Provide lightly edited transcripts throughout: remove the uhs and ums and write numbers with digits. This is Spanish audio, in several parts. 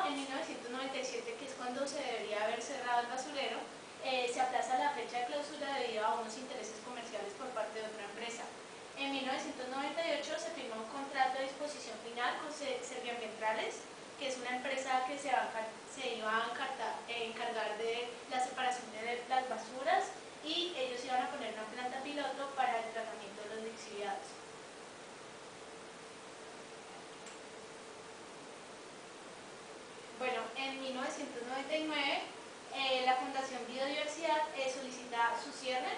en 1997, que es cuando se debería haber cerrado el basurero, se aplaza la fecha de clausura debido a unos intereses comerciales por parte de otra empresa. En 1998 se firmó un contrato de disposición final con Serviambientales, que es una empresa que se iba a encargar de la separación de las basuras, y ellos iban a poner una planta piloto para el tratamiento de los lixiviados. Bueno, en 1999 la Fundación Biodiversidad solicita su cierre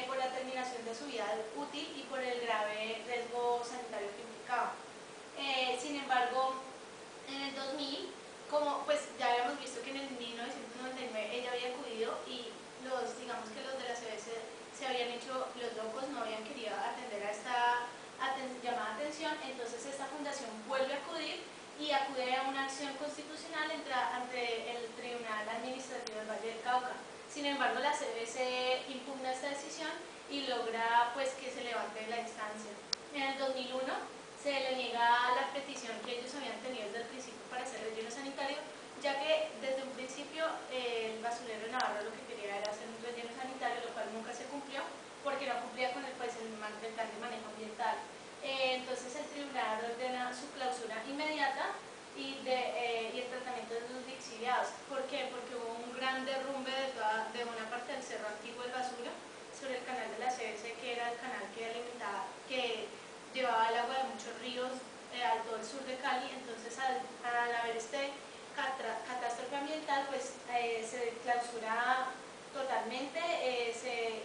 por la terminación de su vida útil y por el grave riesgo sanitario que implicaba. Sin embargo, en el 2000, como pues ya habíamos visto que en el 1999 ella había acudido y digamos que los de la CBC se habían hecho los locos, no habían querido atender a esta llamada atención, entonces esta fundación vuelve a acudir y acude a una acción constitucional ante el Tribunal Administrativo del Valle del Cauca. Sin embargo, la CBC impugna esta decisión y logra pues que se levante la instancia. En el 2001 se le niega la petición que ellos habían tenido desde el principio para hacer relleno sanitario, ya que desde un principio el basurero de Navarro lo que quería era hacer un relleno sanitario, lo cual nunca se cumplió porque no cumplía con el plan de manejo ambiental. Entonces el tribunal ordena su clausura inmediata y el tratamiento de los lixiviados. ¿Por qué? Porque hubo un gran derrumbe de una parte del cerro antiguo del Basura sobre el canal de la CBC, que era el canal que llevaba el agua de muchos ríos a todo el sur de Cali. Entonces al haber este catástrofe ambiental, pues se clausura totalmente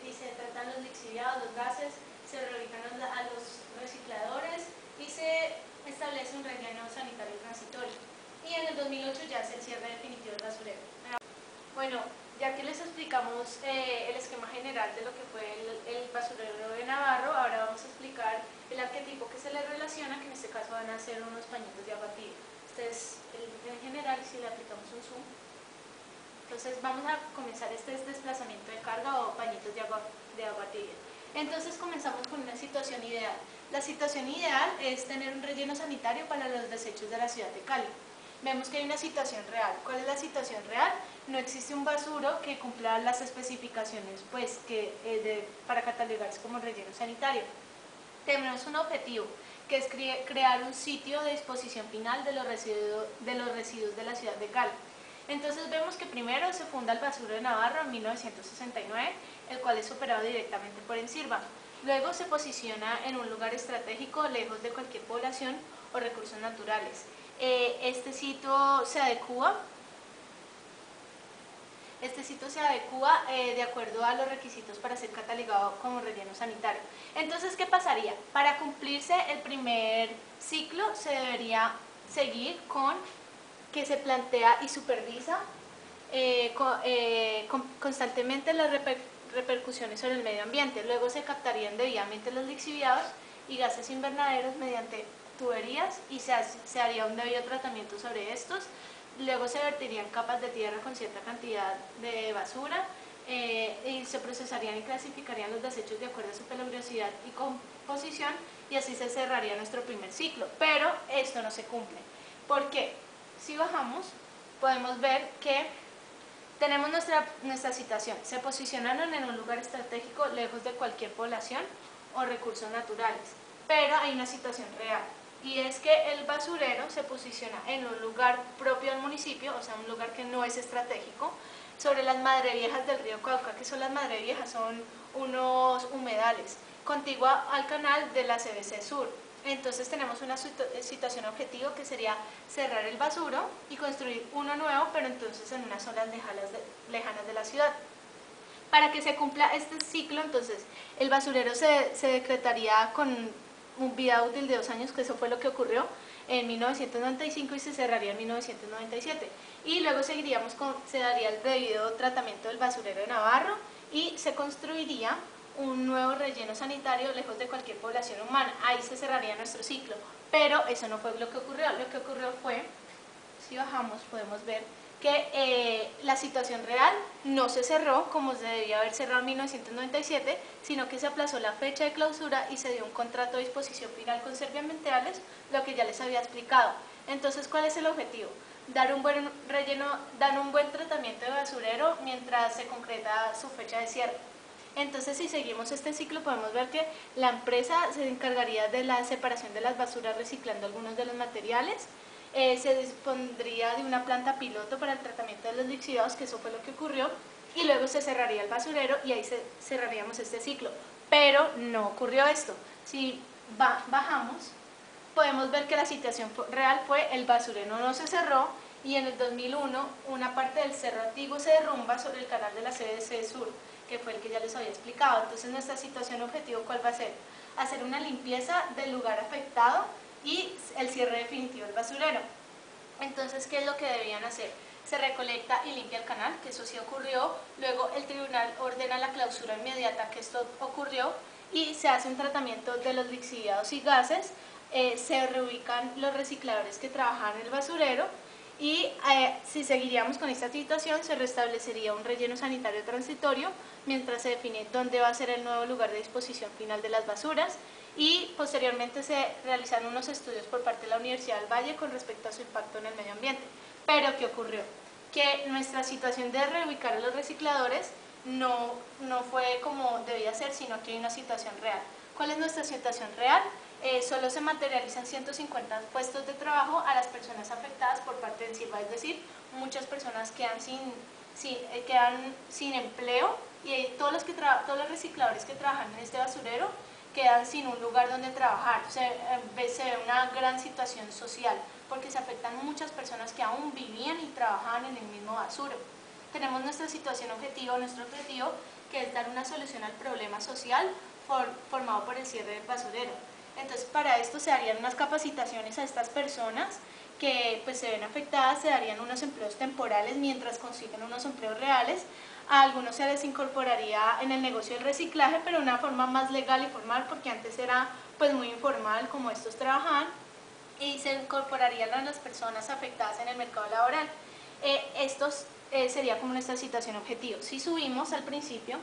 y se tratan los lixiviados, los gases, se reubican a los recicladores y se establece un relleno sanitario transitorio. Y en el 2008 ya es el cierre definitivo del basurero. Bueno, ya que les explicamos el esquema general de lo que fue el basurero de Navarro, ahora vamos a explicar el arquetipo que se le relaciona, que en este caso van a ser unos pañitos de agua tibia. Este es en general si le aplicamos un zoom. Entonces vamos a comenzar este desplazamiento de carga o pañitos de agua tibia. Entonces comenzamos con una situación ideal. La situación ideal es tener un relleno sanitario para los desechos de la ciudad de Cali. Vemos que hay una situación real. ¿Cuál es la situación real? No existe un basuro que cumpla las especificaciones pues, para catalogarse como relleno sanitario. Tenemos un objetivo, que es crear un sitio de disposición final de los residuos de la ciudad de Cali. Entonces vemos que primero se funda el basurero de Navarro en 1969, el cual es operado directamente por Ensirva. Luego se posiciona en un lugar estratégico lejos de cualquier población o recursos naturales. Este sitio se adecúa de acuerdo a los requisitos para ser catalogado como relleno sanitario. Entonces, ¿qué pasaría? Para cumplirse el primer ciclo se debería seguir con que se plantea y supervisa constantemente las repercusiones sobre el medio ambiente. Luego se captarían debidamente los lixiviados y gases invernaderos mediante tuberías y se haría un debido tratamiento sobre estos. Luego se vertirían capas de tierra con cierta cantidad de basura y se procesarían y clasificarían los desechos de acuerdo a su peligrosidad y composición, y así se cerraría nuestro primer ciclo. Pero esto no se cumple. ¿Por qué? Si bajamos, podemos ver que tenemos nuestra situación. Se posicionaron en un lugar estratégico lejos de cualquier población o recursos naturales. Pero hay una situación real, y es que el basurero se posiciona en un lugar propio del municipio, o sea, un lugar que no es estratégico, sobre las madreviejas del río Cauca. ¿Qué son las madreviejas? Son unos humedales, contigua al canal de la CBC Sur. Entonces tenemos una situación objetivo, que sería cerrar el basuro y construir uno nuevo, pero entonces en unas zonas lejanas de la ciudad. Para que se cumpla este ciclo, entonces el basurero se decretaría con un vida útil de 2 años, que eso fue lo que ocurrió en 1995, y se cerraría en 1997. Y luego se daría el debido tratamiento del basurero de Navarro y se construiría un nuevo relleno sanitario lejos de cualquier población humana. Ahí se cerraría nuestro ciclo, pero eso no fue lo que ocurrió. Lo que ocurrió fue, si bajamos podemos ver que la situación real no se cerró como se debía haber cerrado en 1997, sino que se aplazó la fecha de clausura y se dio un contrato de disposición final con Serviambientales, lo que ya les había explicado. Entonces, ¿cuál es el objetivo? dar un buen relleno, dar un buen tratamiento de basurero mientras se concreta su fecha de cierre. Entonces, si seguimos este ciclo, podemos ver que la empresa se encargaría de la separación de las basuras reciclando algunos de los materiales, se dispondría de una planta piloto para el tratamiento de los lixiviados, que eso fue lo que ocurrió, y luego se cerraría el basurero y ahí cerraríamos este ciclo. Pero no ocurrió esto. Si bajamos, podemos ver que la situación real fue el basurero no se cerró y en el 2001 una parte del cerro antiguo se derrumba sobre el canal de la CDC Sur, que fue el que ya les había explicado. Entonces nuestra situación objetivo, ¿cuál va a ser? Hacer una limpieza del lugar afectado y el cierre definitivo del basurero. Entonces, ¿qué es lo que debían hacer? Se recolecta y limpia el canal, que eso sí ocurrió. Luego el tribunal ordena la clausura inmediata, que esto ocurrió, y se hace un tratamiento de los lixiviados y gases. Se reubican los recicladores que trabajaban en el basurero y si seguiríamos con esta situación se restablecería un relleno sanitario transitorio mientras se define dónde va a ser el nuevo lugar de disposición final de las basuras y posteriormente se realizan unos estudios por parte de la Universidad del Valle con respecto a su impacto en el medio ambiente. Pero ¿qué ocurrió? Que nuestra situación de reubicar a los recicladores no fue como debía ser, sino que hay una situación real. ¿Cuál es nuestra situación real? Solo se materializan 150 puestos de trabajo a las personas afectadas por parte del CIRBA, es decir, muchas personas quedan sin empleo y todos los recicladores que trabajan en este basurero quedan sin un lugar donde trabajar. Se ve una gran situación social porque se afectan muchas personas que aún vivían y trabajaban en el mismo basurero. Tenemos nuestra situación objetivo, nuestro objetivo, que es dar una solución al problema social formado por el cierre del basurero. Entonces, para esto se darían unas capacitaciones a estas personas que pues se ven afectadas, se darían unos empleos temporales mientras consiguen unos empleos reales. A algunos se les incorporaría en el negocio del reciclaje, pero de una forma más legal y formal, porque antes era pues muy informal como estos trabajaban, y se incorporarían a las personas afectadas en el mercado laboral. Estos sería como nuestra situación objetivo. Si subimos al principio,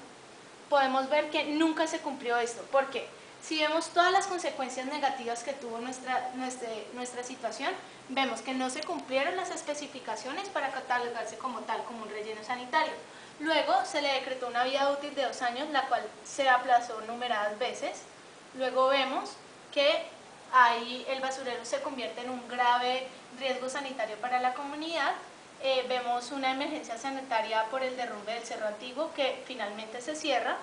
podemos ver que nunca se cumplió esto. ¿Por qué? Si vemos todas las consecuencias negativas que tuvo nuestra situación, vemos que no se cumplieron las especificaciones para catalogarse como tal, como un relleno sanitario. Luego se le decretó una vida útil de 2 años, la cual se aplazó numeradas veces. Luego vemos que ahí el basurero se convierte en un grave riesgo sanitario para la comunidad. Vemos una emergencia sanitaria por el derrumbe del Cerro Antiguo que finalmente se cierra.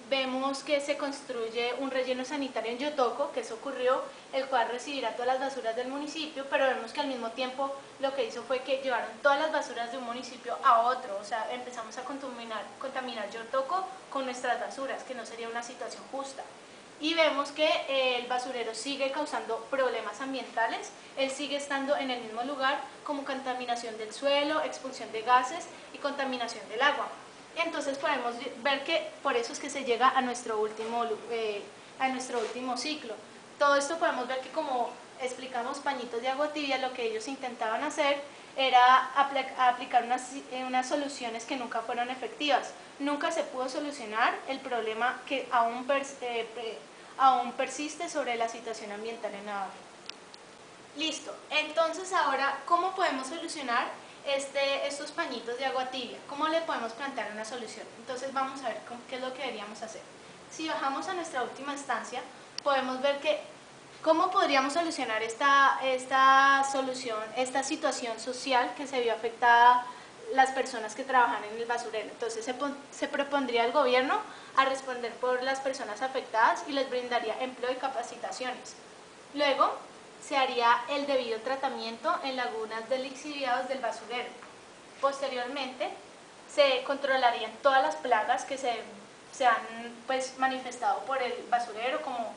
Vemos que se construye un relleno sanitario en Yotoco, que eso ocurrió, el cual recibirá todas las basuras del municipio, pero vemos que al mismo tiempo lo que hizo fue que llevaron todas las basuras de un municipio a otro, o sea, empezamos a contaminar Yotoco con nuestras basuras, que no sería una situación justa. Y vemos que el basurero sigue causando problemas ambientales, él sigue estando en el mismo lugar como contaminación del suelo, expulsión de gases y contaminación del agua. Entonces podemos ver que por eso es que se llega a nuestro último ciclo. Todo esto podemos ver que, como explicamos, Pañitos de Agua Tibia, lo que ellos intentaban hacer era aplicar unas soluciones que nunca fueron efectivas. Nunca se pudo solucionar el problema que aún persiste sobre la situación ambiental en Navarra. Listo, entonces ahora, ¿cómo podemos solucionar estos pañitos de agua tibia? ¿Cómo le podemos plantear una solución? Entonces vamos a ver qué es lo que deberíamos hacer. Si bajamos a nuestra última instancia, podemos ver que cómo podríamos solucionar esta situación social que se vio afectada las personas que trabajan en el basurero. Entonces se propondría al gobierno a responder por las personas afectadas y les brindaría empleo y capacitaciones. Luego se haría el debido tratamiento en lagunas de lixiviados del basurero. Posteriormente se controlarían todas las plagas que se han manifestado por el basurero, como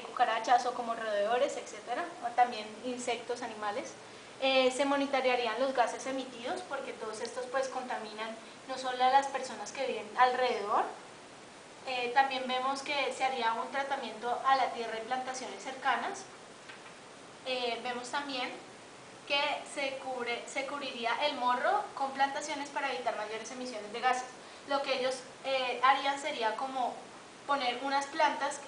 cucarachas o como roedores, etcétera, o también insectos, animales. Se monitorearían los gases emitidos, porque todos estos contaminan no solo a las personas que viven alrededor. También vemos que se haría un tratamiento a la tierra y plantaciones cercanas. Vemos también que se cubriría el morro con plantaciones para evitar mayores emisiones de gases. Lo que ellos harían sería como poner unas plantas,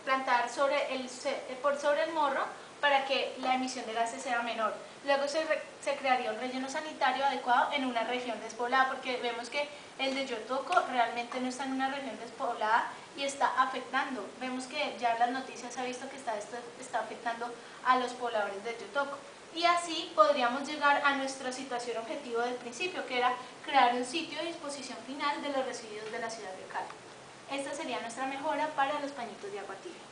plantar sobre el morro para que la emisión de gases sea menor. Luego se crearía un relleno sanitario adecuado en una región despoblada, porque vemos que el de Yotoco realmente no está en una región despoblada y está afectando. Vemos que ya en las noticias se ha visto que esto está afectando a los pobladores de Yotoco. Y así podríamos llegar a nuestra situación objetivo del principio, que era crear un sitio de disposición final de los residuos de la ciudad de Cali. Esta sería nuestra mejora para los pañitos de agua tibia.